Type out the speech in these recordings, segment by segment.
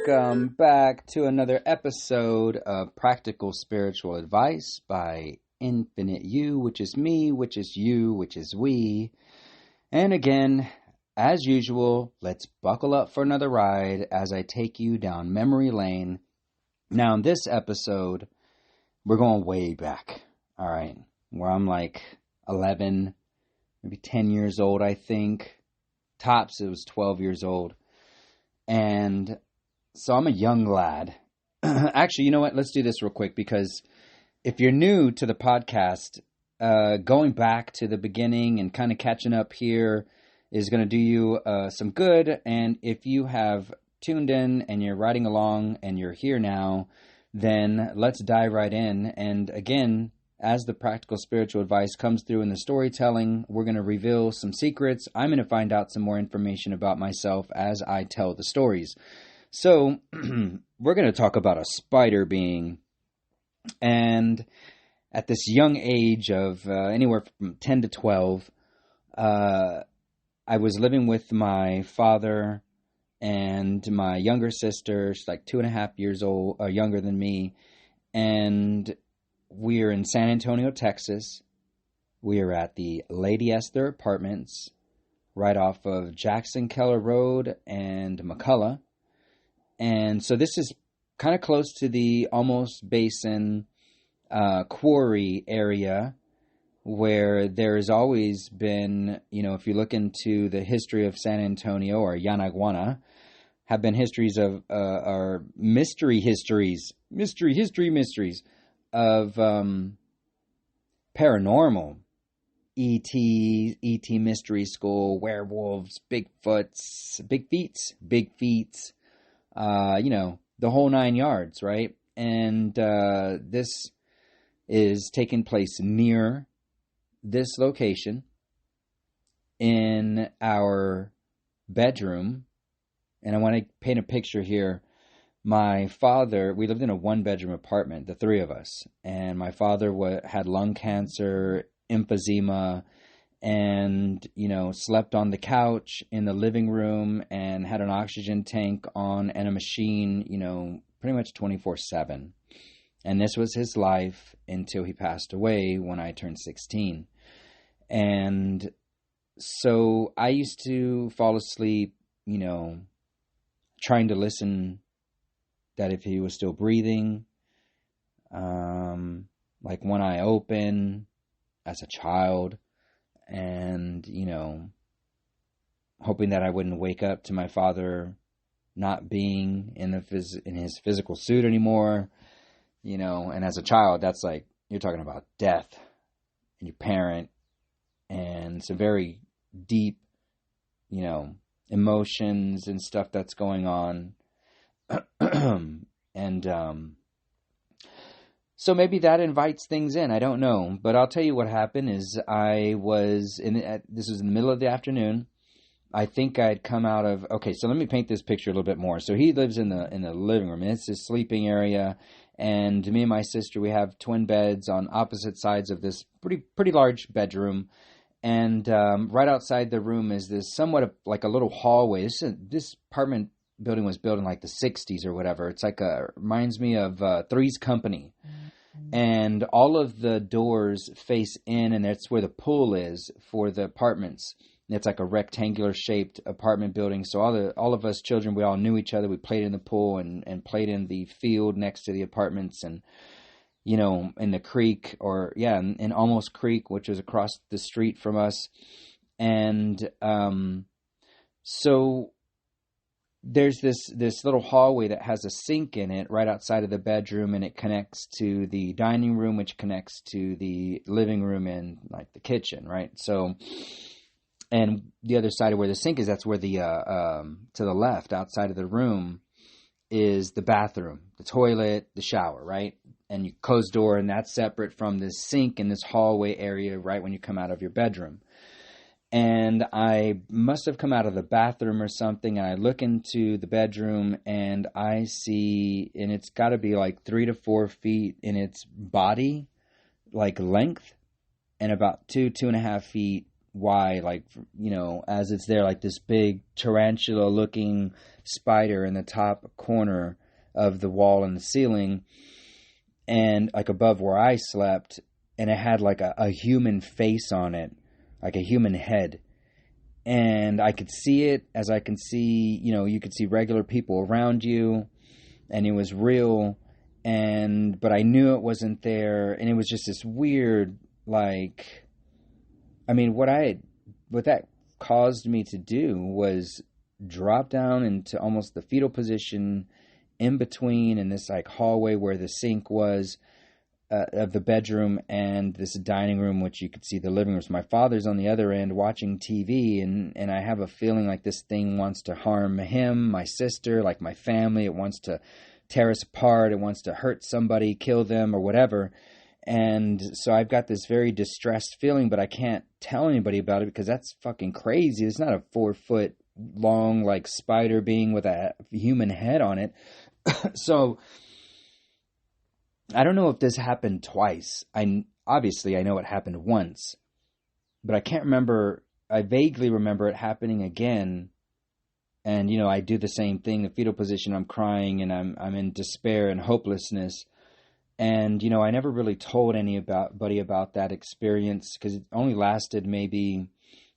Welcome back to another episode of Practical Spiritual Advice by Infinite You, which is me, which is you, which is we. And again, as usual, let's buckle up for another ride as I take you down memory lane. Now, in this episode, we're going way back, all right, where I'm like 11, maybe 10 years old, I think. Tops, it was 12 years old. And so I'm a young lad. Actually, you know what? Let's do this real quick, because if you're new to the podcast, going back to the beginning and kind of catching up here is going to do you some good. And if you have tuned in and you're riding along and you're here now, then let's dive right in. And again, as the practical spiritual advice comes through in the storytelling, we're going to reveal some secrets. I'm going to find out some more information about myself as I tell the stories. So we're going to talk about a spider being. And at this young age of anywhere from 10 to 12, I was living with my father and my younger sister. She's like 2.5 years old, younger than me. And we are in San Antonio, Texas. We are at the Lady Esther Apartments, right off of Jackson Keller Road and McCullough. And so this is kind of close to the Almost Basin quarry area, where there's always been, if you look into the history of San Antonio or Yanaguana, have been histories of, or mysteries of paranormal, E.T. Mystery School, werewolves, Bigfoots, big feets, the whole 9 yards, right? And this is taking place near this location in our bedroom. And I want to paint a picture here. My father, we lived in a 1-bedroom apartment, the three of us, and my father had lung cancer, emphysema, and, slept on the couch in the living room and had an oxygen tank on and a machine, pretty much 24/7. And this was his life until he passed away when I turned 16. And so I used to fall asleep, trying to listen that if he was still breathing, like one eye open as a child, and, hoping that I wouldn't wake up to my father not being in his physical suit anymore, and as a child, that's like, you're talking about death and your parent and some very deep, emotions and stuff that's going on. And so maybe that invites things in. I don't know, but I'll tell you what happened is this was in the middle of the afternoon. I think I'd come out of, okay, so let me paint this picture a little bit more. So he lives in the living room, and it's his sleeping area. And me and my sister, we have twin beds on opposite sides of this pretty large bedroom. And right outside the room is this somewhat like a little hallway. This apartment building was built in like the 60s or whatever. It's like reminds me of Three's Company. And all of the doors face in, and that's where the pool is for the apartments. It's like a rectangular shaped apartment building. So all of us children, we all knew each other. We played in the pool and played in the field next to the apartments, and in the creek, in Almost Creek, which was across the street from us. And so there's this little hallway that has a sink in it right outside of the bedroom, and it connects to the dining room, which connects to the living room and like the kitchen, right? So, and the other side of where the sink is, that's where the to the left outside of the room is the bathroom, the toilet, the shower, right? And you close the door, and that's separate from this sink in this hallway area right when you come out of your bedroom. And I must have come out of the bathroom or something, and I look into the bedroom, and I see, and it's got to be like 3 to 4 feet in its body, like length, and about 2.5 feet why, like, as it's there, like this big tarantula looking spider in the top corner of the wall and the ceiling, and like above where I slept, and it had like a human face on it, like a human head. And I could see it as I can see, you could see regular people around you, and it was real. But I knew it wasn't there, and it was just this weird, like, I mean, what that caused me to do was drop down into almost the fetal position in between in this like hallway where the sink was, of the bedroom, and this dining room, which you could see the living room. So my father's on the other end watching TV, and I have a feeling like this thing wants to harm him, my sister, like my family. It wants to tear us apart. It wants to hurt somebody, kill them, or whatever. And so I've got this very distressed feeling, but I can't tell anybody about it because that's fucking crazy. It's not a 4-foot long, like, spider being with a human head on it. So I don't know if this happened twice. Obviously I know it happened once, but I can't remember. I vaguely remember it happening again. And, I do the same thing, the fetal position. I'm crying and I'm in despair and hopelessness. And, I never really told anybody about that experience because it only lasted maybe,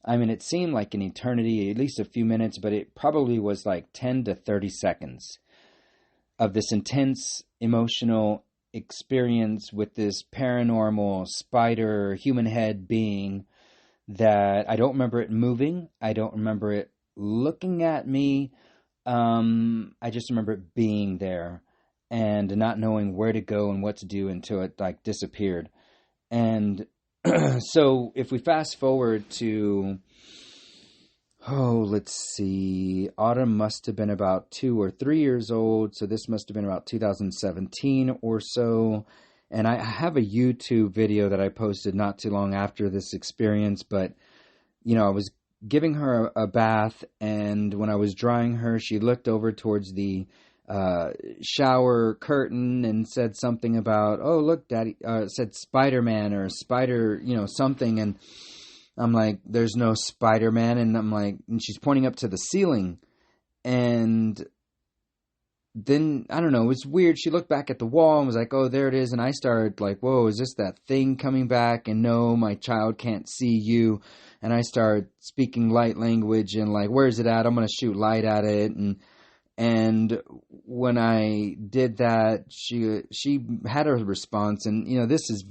it seemed like an eternity, at least a few minutes, but it probably was like 10 to 30 seconds of this intense emotional experience with this paranormal spider human head being that I don't remember it moving. I don't remember it looking at me. I just remember it being there and not knowing where to go and what to do until it like disappeared. And so if we fast forward to, let's see, Autumn must have been about 2 or 3 years old. So this must have been about 2017 or so. And I have a YouTube video that I posted not too long after this experience, but, I was giving her a bath, and when I was drying her, she looked over towards the shower curtain and said something about, "Oh, look, Daddy," said Spider-Man or Spider, something. And I'm like, "There's no Spider-Man." And I'm like, and she's pointing up to the ceiling. And then, I don't know, it was weird. She looked back at the wall and was like, "Oh, there it is." And I started like, "Whoa, is this that thing coming back?" And no, my child can't see you. And I started speaking light language and like, "Where's it at? I'm going to shoot light at it." And when I did that, she had a response. And, this is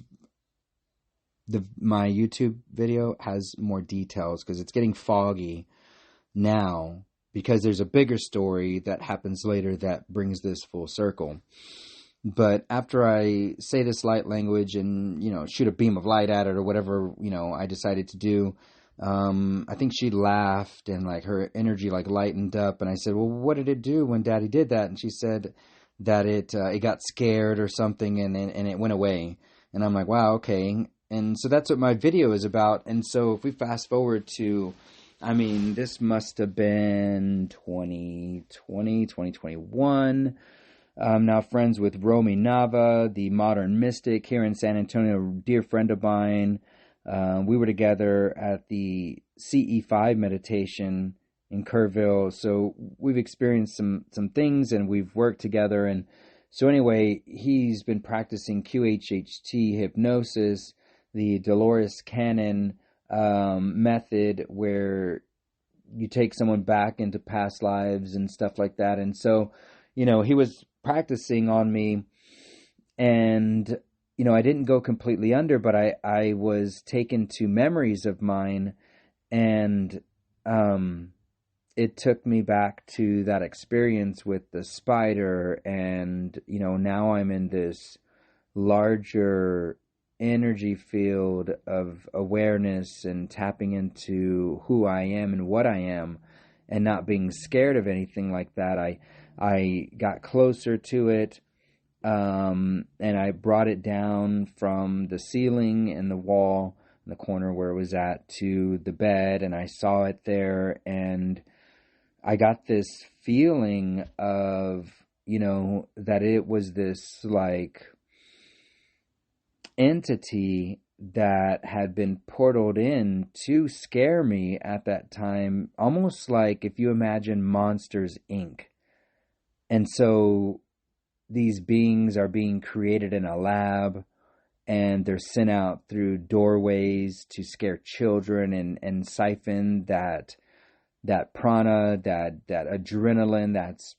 my YouTube video has more details because it's getting foggy now, because there's a bigger story that happens later that brings this full circle. But after I say this light language and, shoot a beam of light at it or whatever, I decided to do, I think she laughed and like her energy like lightened up. And I said, "Well, what did it do when Daddy did that?" And she said that it got scared or something and it went away. And I'm like, "Wow, okay." And so that's what my video is about. And so if we fast forward to, this must have been 2020, 2021. I'm now friends with Romy Nava, the modern mystic here in San Antonio, a dear friend of mine. We were together at the CE5 meditation in Kerrville. So we've experienced some things and we've worked together. And so anyway, he's been practicing QHHT hypnosis, the Dolores Cannon method, where you take someone back into past lives and stuff like that. And so, he was practicing on me, and, I didn't go completely under, but I was taken to memories of mine, and it took me back to that experience with the spider. And, now I'm in this larger energy field of awareness and tapping into who I am and what I am, and not being scared of anything like that. I got closer to it, and I brought it down from the ceiling and the wall in the corner where it was at to the bed, and I saw it there, and I got this feeling of, that it was this like entity that had been portaled in to scare me at that time, almost like if you imagine Monsters, Inc. And so these beings are being created in a lab, and they're sent out through doorways to scare children and siphon that prana, that adrenaline that's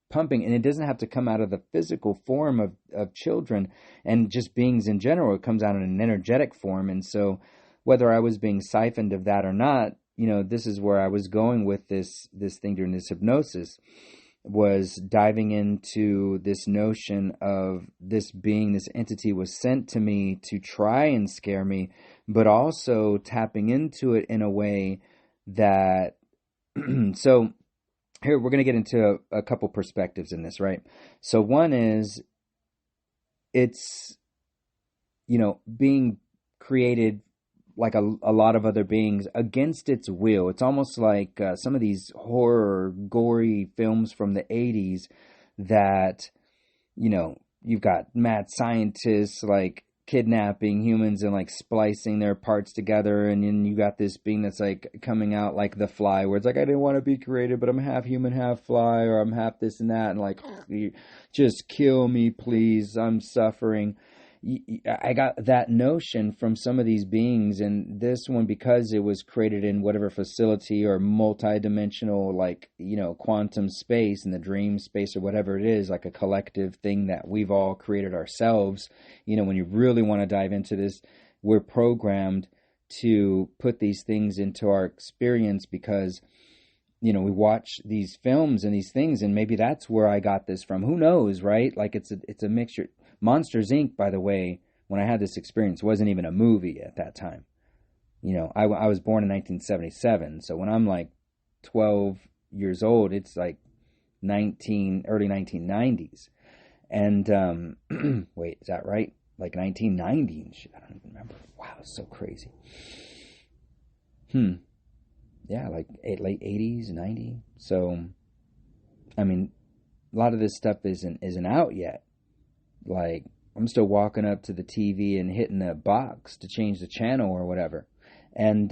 pumping. And it doesn't have to come out of the physical form of children and just beings in general. It comes out in an energetic form. And so whether I was being siphoned of that or not, this is where I was going with this thing during this hypnosis, was diving into this notion of this being, this entity was sent to me to try and scare me, but also tapping into it in a way that so here we're going to get into a couple perspectives in this, right? So one is, it's being created like a lot of other beings against its will. It's almost like some of these horror, gory films from the 80s that, you've got mad scientists like kidnapping humans and like splicing their parts together, and then you got this being that's like coming out like The Fly, where it's like, I didn't want to be created, but I'm half human, half fly, or I'm half this and that, and like, just kill me, please, I'm suffering. I got that notion from some of these beings, and this one, because it was created in whatever facility or multi-dimensional, like, quantum space, in the dream space or whatever it is, like a collective thing that we've all created ourselves. When you really want to dive into this, we're programmed to put these things into our experience because, we watch these films and these things, and maybe that's where I got this from. Who knows, right? Like, it's a mixture. Monsters, Inc., by the way, when I had this experience, wasn't even a movie at that time. I was born in 1977, so when I'm like 12 years old, it's like early 1990s. And wait, is that right? Like 1990 and shit. I don't even remember. Wow, it's so crazy. Yeah, like late 80s, 90. So, I mean, a lot of this stuff isn't out yet. Like, I'm still walking up to the TV and hitting a box to change the channel or whatever. And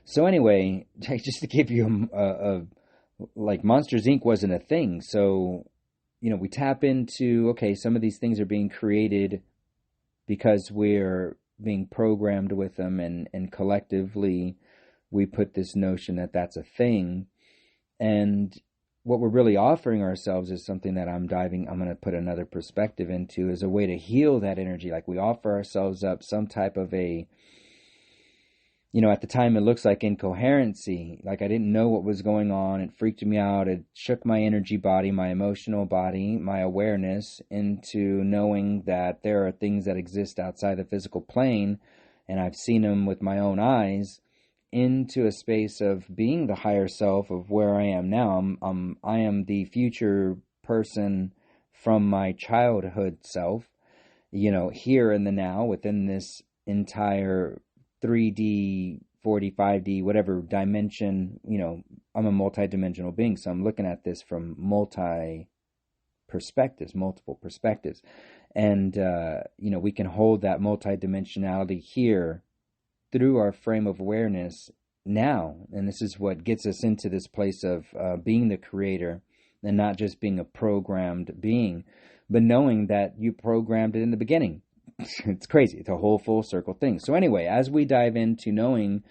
so anyway, just to give you like, Monsters, Inc. wasn't a thing. So, we tap into, okay, some of these things are being created because we're being programmed with them, and collectively we put this notion that that's a thing. And what we're really offering ourselves is something that I'm going to put another perspective into, is a way to heal that energy. Like, we offer ourselves up some type of a, at the time it looks like incoherency. Like, I didn't know what was going on. It freaked me out. It shook my energy body, my emotional body, my awareness into knowing that there are things that exist outside the physical plane, and I've seen them with my own eyes, into a space of being the higher self of where I am now. I am the future person from my childhood self, here in the now, within this entire 3D, 4D, 5D, whatever dimension. I'm a multi-dimensional being, so I'm looking at this from multiple perspectives. And, we can hold that multi-dimensionality here through our frame of awareness now. And this is what gets us into this place of being the creator, and not just being a programmed being, but knowing that you programmed it in the beginning. It's crazy. It's a whole full circle thing. So anyway, as we dive into knowing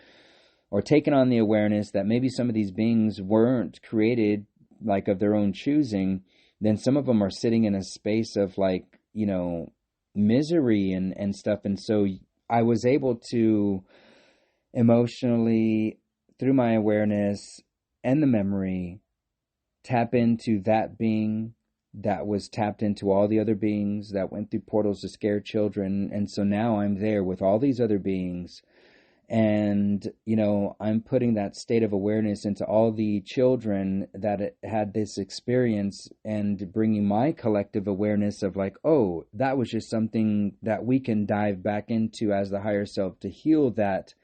or taking on the awareness that maybe some of these beings weren't created like of their own choosing, then some of them are sitting in a space of like, misery and stuff. And so I was able to emotionally, through my awareness and the memory, tap into that being that was tapped into all the other beings that went through portals to scare children. And so now I'm there with all these other beings, and I'm putting that state of awareness into all the children that had this experience, and bringing my collective awareness of like, oh, that was just something that we can dive back into as the higher self to heal that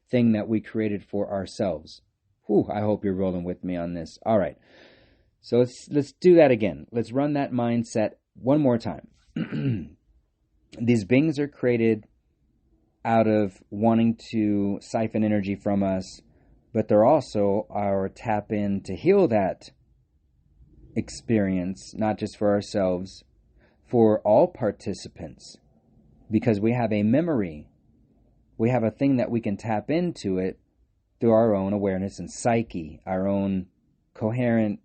thing that we created for ourselves. Whew, I hope you're rolling with me on this. All right, so let's do that again. Let's run that mindset one more time. These beings are created out of wanting to siphon energy from us, but they're also our tap in to heal that experience, not just for ourselves, for all participants, because we have a memory. We have a thing that we can tap into it through our own awareness and psyche, our own coherent,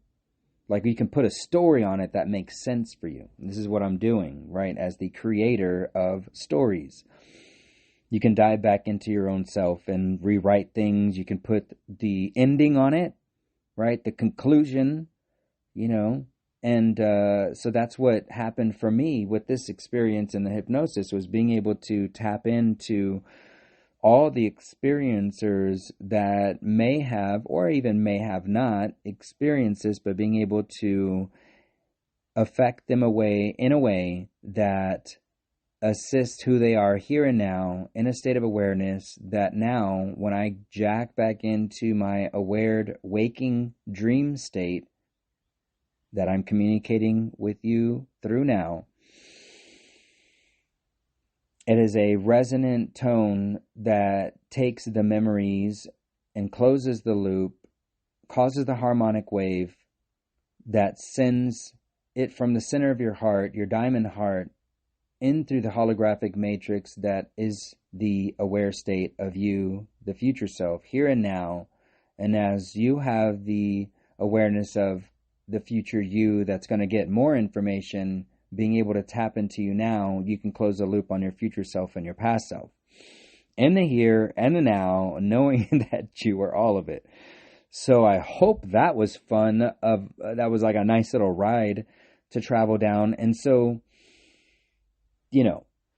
like you can put a story on it that makes sense for you. This is what I'm doing, right? As the creator of stories. You can dive back into your own self and rewrite things. You can put the ending on it, right? The conclusion, And so that's what happened for me with this experience in the hypnosis, was being able to tap into all the experiencers that may have, or even may have not, experienced this, but being able to affect them in a way that assist who they are here and now in a state of awareness, that now when I jack back into my aware waking dream state that I'm communicating with you through now, it is a resonant tone that takes the memories and closes the loop, causes the harmonic wave that sends it from the center of your heart, your diamond heart, in through the holographic matrix that is the aware state of you, the future self, here and now. And as you have the awareness of the future you that's going to get more information, being able to tap into you now, you can close the loop on your future self and your past self. In the here and the now, knowing that you are all of it. So I hope that was fun. That was like a nice little ride to travel down. And so,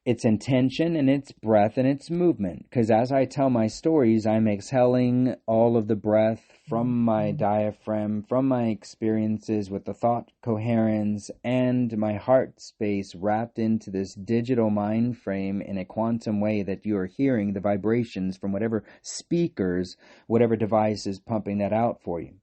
it's intention and it's breath and it's movement. Because as I tell my stories, I'm exhaling all of the breath from my diaphragm, from my experiences with the thought coherence and my heart space wrapped into this digital mind frame in a quantum way that you are hearing the vibrations from whatever speakers, whatever device is pumping that out for you.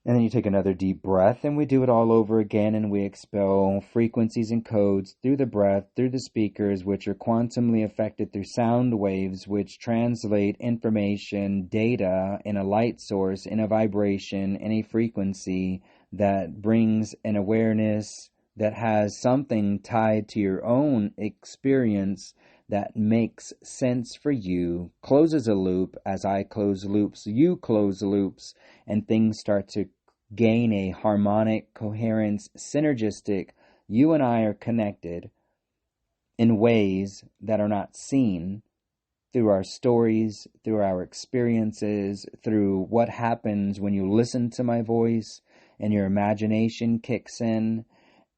And then you take another deep breath, and we do it all over again, and we expel frequencies and codes through the breath, through the speakers, which are quantumly affected through sound waves, which translate information, data, in a light source, in a vibration, in a frequency that brings an awareness that has something tied to your own experience that makes sense for you, closes a loop. As I close loops, you close loops, and things start to gain a harmonic coherence, synergistic. You and I are connected in ways that are not seen through our stories, through our experiences, through what happens when you listen to my voice and your imagination kicks in,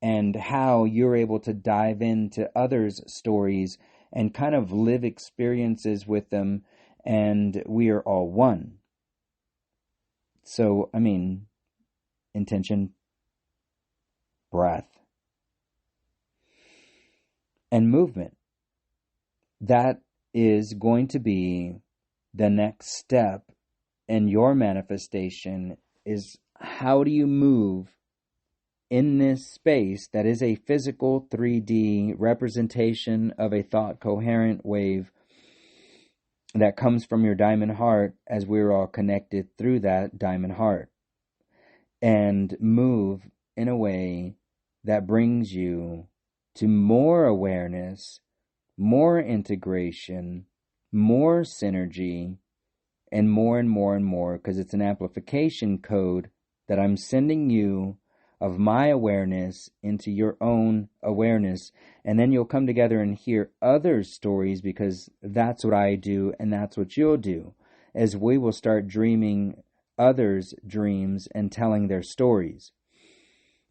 and how you're able to dive into others' stories and kind of live experiences with them, and we are all one. So, intention, breath, and movement. That is going to be the next step in your manifestation, is how do you move in this space that is a physical 3D representation of a thought coherent wave that comes from your diamond heart, as we're all connected through that diamond heart, and move in a way that brings you to more awareness, more integration, more synergy, and more and more and more, because it's an amplification code that I'm sending you of my awareness into your own awareness. And then you'll come together and hear others' stories, because that's what I do and that's what you'll do, as we will start dreaming others' dreams and telling their stories.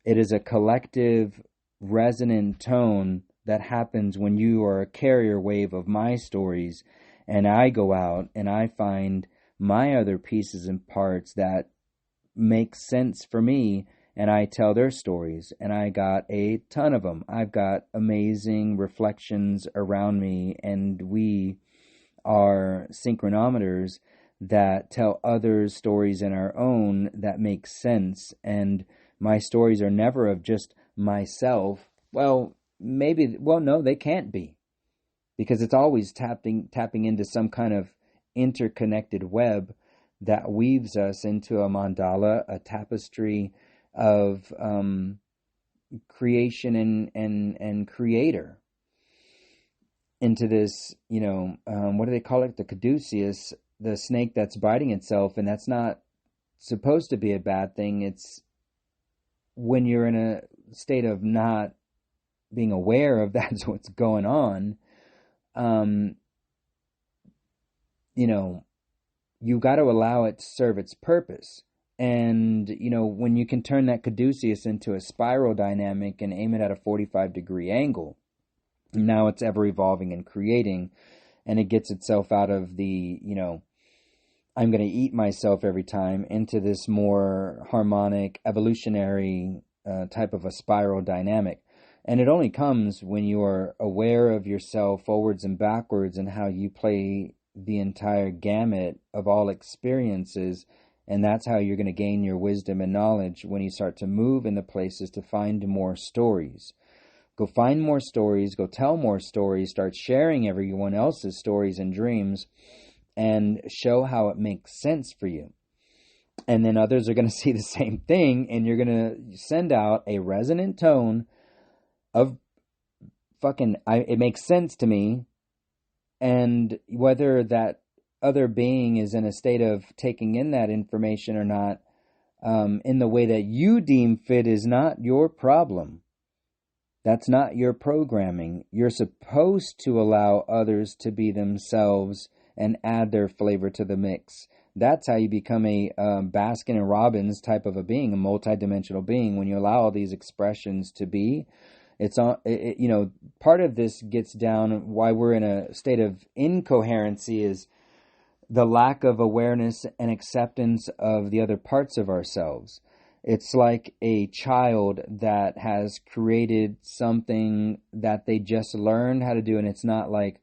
It is a collective resonant tone that happens when you are a carrier wave of my stories, and I go out and I find my other pieces and parts that make sense for me, and I tell their stories, and I got a ton of them. I've got amazing reflections around me, and we are synchronometers that tell others' stories in our own that make sense. And my stories are never of just myself. No, they can't be. because it's always tapping into some kind of interconnected web that weaves us into a mandala, a tapestry of creation and creator, into this, what do they call it? The caduceus, the snake that's biting itself, and that's not supposed to be a bad thing. It's when you're in a state of not being aware of that's what's going on, you got to allow it to serve its purpose. And, when you can turn that caduceus into a spiral dynamic and aim it at a 45-degree angle, now it's ever evolving and creating, and it gets itself out of the, I'm going to eat myself every time, into this more harmonic, evolutionary type of a spiral dynamic. And it only comes when you are aware of yourself forwards and backwards and how you play the entire gamut of all experiences. And that's how you're going to gain your wisdom and knowledge, when you start to move into places to find more stories. Go find more stories, go tell more stories, start sharing everyone else's stories and dreams, and show how it makes sense for you. And then others are going to see the same thing, and you're going to send out a resonant tone of it makes sense to me. And whether that other being is in a state of taking in that information or not, in the way that you deem fit, is not your problem. That's not your programming. You're supposed to allow others to be themselves and add their flavor to the mix. That's how you become a Baskin and Robbins type of a being, a multidimensional being. When you allow all these expressions to be, part of this gets down why we're in a state of incoherency is the lack of awareness and acceptance of the other parts of ourselves. It's like a child that has created something that they just learned how to do, and it's not like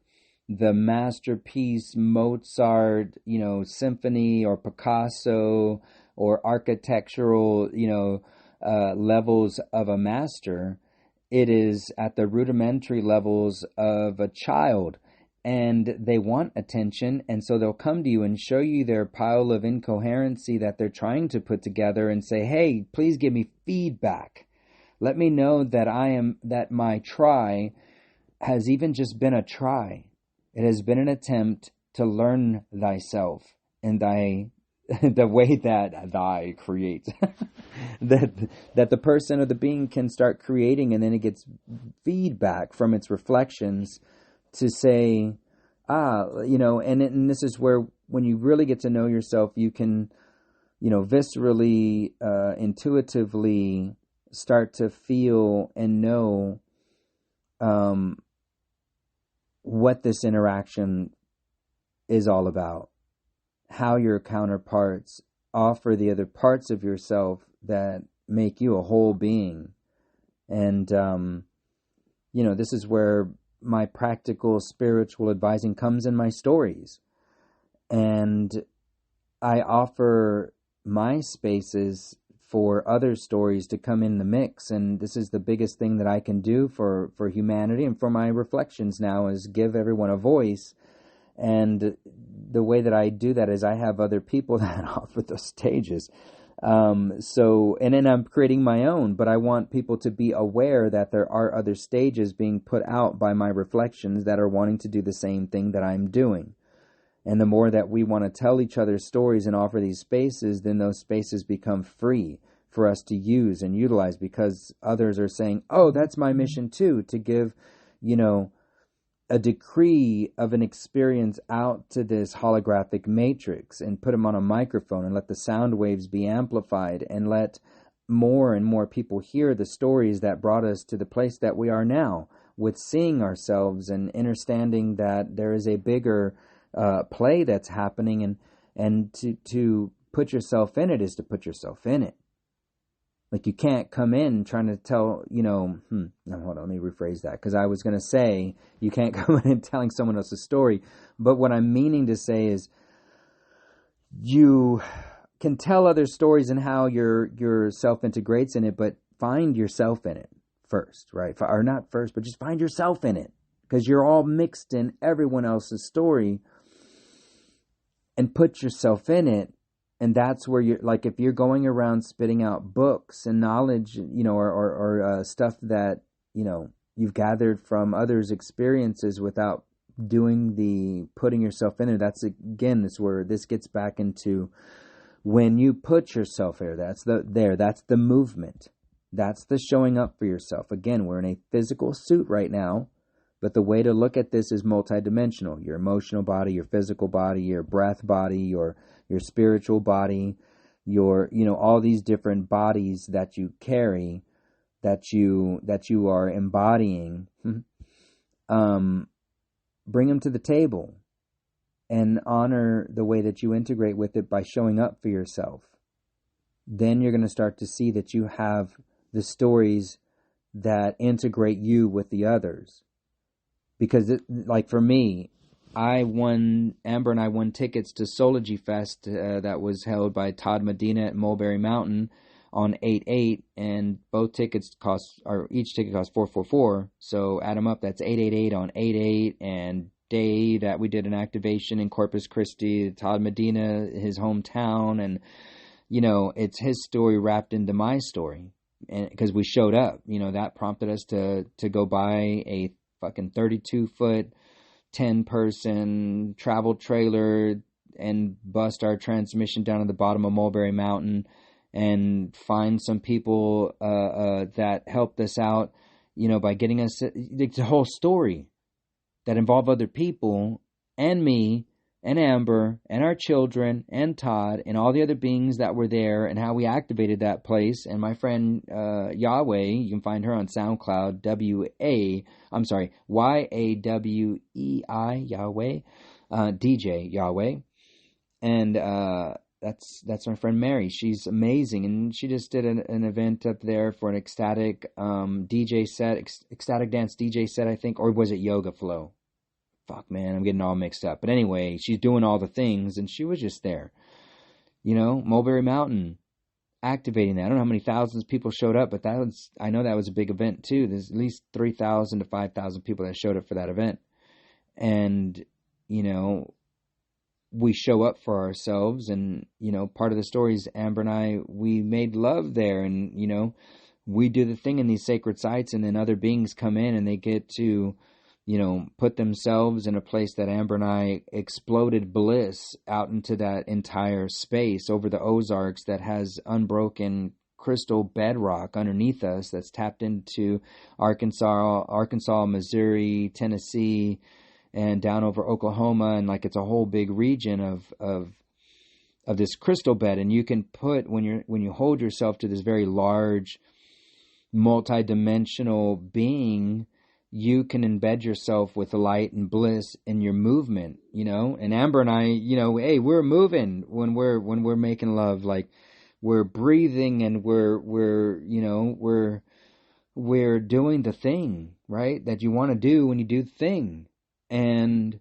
the masterpiece Mozart, symphony, or Picasso, or architectural, levels of a master. It is at the rudimentary levels of a child, and they want attention, and so they'll come to you and show you their pile of incoherency that they're trying to put together and say, hey, please give me feedback. Let me know that my try has even just been a try. It has been an attempt to learn thyself and the way that thy creates. that the person or the being can start creating, and then it gets feedback from its reflections to say, and this is where, when you really get to know yourself, you can, viscerally, intuitively start to feel and know what this interaction is all about, how your counterparts offer the other parts of yourself that make you a whole being. And, this is where my practical spiritual advising comes in my stories. And I offer my spaces for other stories to come in the mix. And this is the biggest thing that I can do for humanity and for my reflections now, is give everyone a voice. And the way that I do that is I have other people that offer those stages. And then I'm creating my own, but I want people to be aware that there are other stages being put out by my reflections that are wanting to do the same thing that I'm doing. And the more that we want to tell each other stories and offer these spaces, then those spaces become free for us to use and utilize, because others are saying, oh, that's my mission too, to give, a decree of an experience out to this holographic matrix and put them on a microphone and let the sound waves be amplified and let more and more people hear the stories that brought us to the place that we are now, with seeing ourselves and understanding that there is a bigger play that's happening, and to put yourself in it is to put yourself in it. Like, you can't come in trying to tell, no, hold on, let me rephrase that, because I was going to say you can't come in and telling someone else's story. But what I'm meaning to say is you can tell other stories and how your self integrates in it, but find yourself in it first, right? Or not first, but just find yourself in it. because you're all mixed in everyone else's story, and put yourself in it. And that's where you're, like, if you're going around spitting out books and knowledge, or stuff that, you've gathered from others' experiences without doing the putting yourself in it, that's, again, this where this gets back into when you put yourself there, that's the movement. That's the showing up for yourself. Again, we're in a physical suit right now, but the way to look at this is multidimensional. Your emotional body, your physical body, your breath body, your spiritual body, your, all these different bodies that you carry, that you are embodying, bring them to the table and honor the way that you integrate with it by showing up for yourself. Then you're going to start to see that you have the stories that integrate you with the others. Because, like for me, Amber and I won tickets to Sology Fest that was held by Todd Medina at Mulberry Mountain on 8/8, and each ticket cost $444. So add them up, that's 888 on 8/8, and day that we did an activation in Corpus Christi, Todd Medina, his hometown, and it's his story wrapped into my story, and because we showed up, that prompted us to go buy a fucking 32-foot 10-person travel trailer and bust our transmission down at the bottom of Mulberry Mountain and find some people that helped us out, by getting us the whole story that involved other people and me and Amber and our children and Todd and all the other beings that were there, and how we activated that place. And my friend Yahweh, you can find her on SoundCloud, YAWEI, Yahweh, DJ Yahweh. And that's my friend Mary. She's amazing, and she just did an event up there for an ecstatic DJ set, ecstatic dance DJ set, I think, or was it Yoga Flow? Fuck, man, I'm getting all mixed up. But anyway, she's doing all the things, and she was just there. Mulberry Mountain, activating that. I don't know how many thousands of people showed up, but I know that was a big event too. There's at least 3,000 to 5,000 people that showed up for that event. And, we show up for ourselves, and, part of the story is Amber and I, we made love there, and, we do the thing in these sacred sites, and then other beings come in and they get to, put themselves in a place that Amber and I exploded bliss out into that entire space over the Ozarks that has unbroken crystal bedrock underneath us that's tapped into Arkansas, Missouri, Tennessee, and down over Oklahoma, and like it's a whole big region of this crystal bed. And you can put, when you hold yourself to this very large, multi-dimensional being, you can embed yourself with light and bliss in your movement, And Amber and I, hey, we're moving when we're making love, like we're breathing, and we're doing the thing, right, that you want to do when you do the thing. And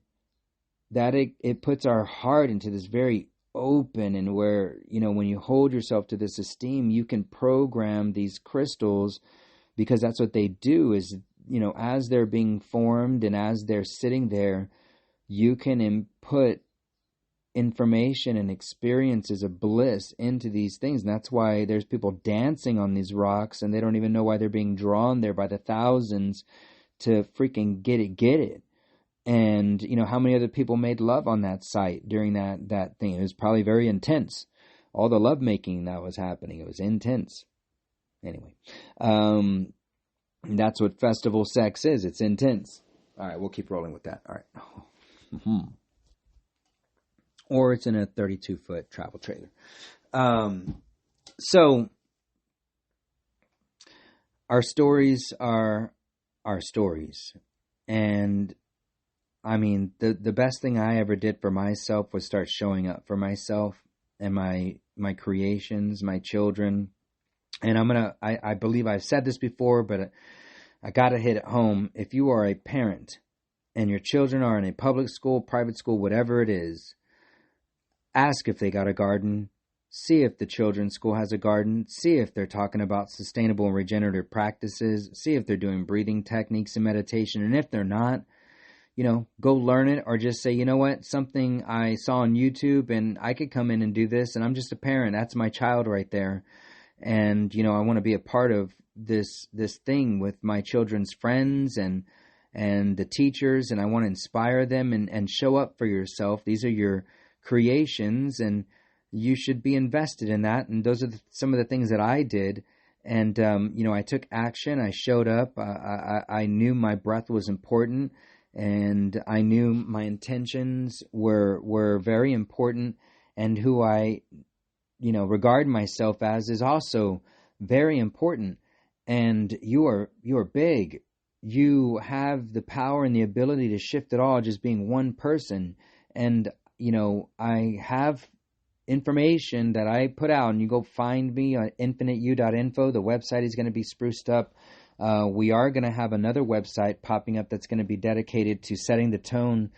that it puts our heart into this very open, and where, when you hold yourself to this esteem, you can program these crystals, because that's what they do is, as they're being formed and as they're sitting there, you can input information and experiences of bliss into these things. And that's why there's people dancing on these rocks, and they don't even know why they're being drawn there by the thousands to freaking get it. And, how many other people made love on that site during that thing? It was probably very intense. All the lovemaking that was happening, it was intense. Anyway, that's what festival sex is. It's intense. All right, we'll keep rolling with that. All right. Mm-hmm. Or it's in a 32-foot travel trailer. So our stories are our stories. And I mean, the best thing I ever did for myself was start showing up for myself and my creations, my children. And I believe I've said this before, but I gotta hit it home. If you are a parent and your children are in a public school, private school, whatever it is, ask if they got a garden. See if the children's school has a garden. See if they're talking about sustainable and regenerative practices. See if they're doing breathing techniques and meditation. And if they're not, go learn it, or just say, you know what, something I saw on YouTube and I could come in and do this, and I'm just a parent. That's my child right there. And, I want to be a part of this thing with my children's friends and the teachers, and I want to inspire them and show up for yourself. These are your creations, and you should be invested in that. And those are some of the things that I did. And, I took action. I showed up. I knew my breath was important, and I knew my intentions were very important, and who I, regard myself as is also very important. And you are big. You have the power and the ability to shift it all just being one person. And, I have information that I put out, and you go find me on infiniteyou.info. The website is going to be spruced up. We are going to have another website popping up that's going to be dedicated to Setting the Tone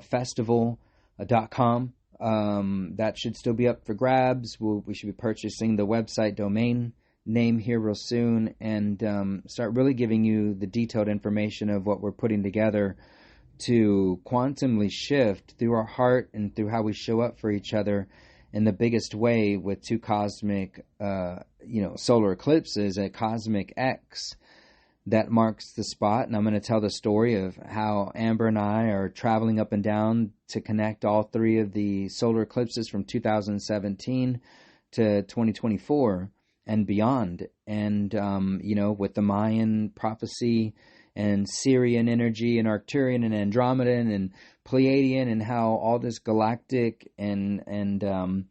festival.com. That should still be up for grabs. We should be purchasing the website domain name here real soon, and start really giving you the detailed information of what we're putting together to quantumly shift through our heart and through how we show up for each other in the biggest way, with two cosmic solar eclipses at Cosmic X that marks the spot. And I'm going to tell the story of how Amber and I are traveling up and down to connect all three of the solar eclipses from 2017 to 2024 and beyond. And, with the Mayan prophecy and Sirian energy and Arcturian and Andromedan and Pleiadian, and how all this galactic and our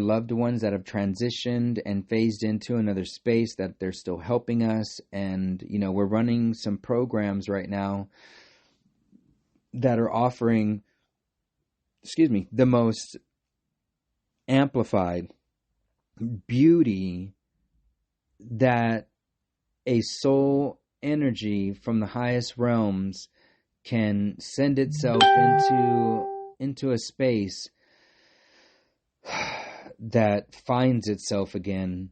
loved ones that have transitioned and phased into another space, that they're still helping us. And, we're running some programs right now that are offering, the most amplified beauty that a soul energy from the highest realms can send itself into a space that finds itself again,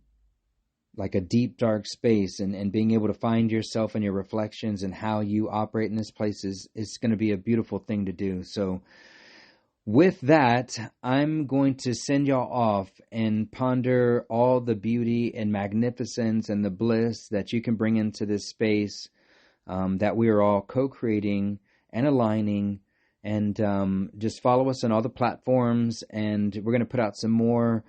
like a deep dark space, and being able to find yourself and your reflections and how you operate in this place is going to be a beautiful thing to do. So with that, I'm going to send y'all off and ponder all the beauty and magnificence and the bliss that you can bring into this space, that we are all co-creating and aligning. And just follow us on all the platforms, and we're going to put out some more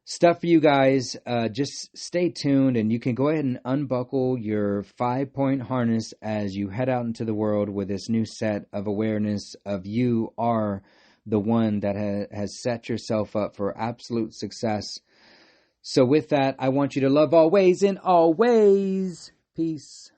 stuff for you guys. Just stay tuned, and you can go ahead and unbuckle your 5-point harness as you head out into the world with this new set of awareness of you are the one that has set yourself up for absolute success. So with that, I want you to love always and always. Peace.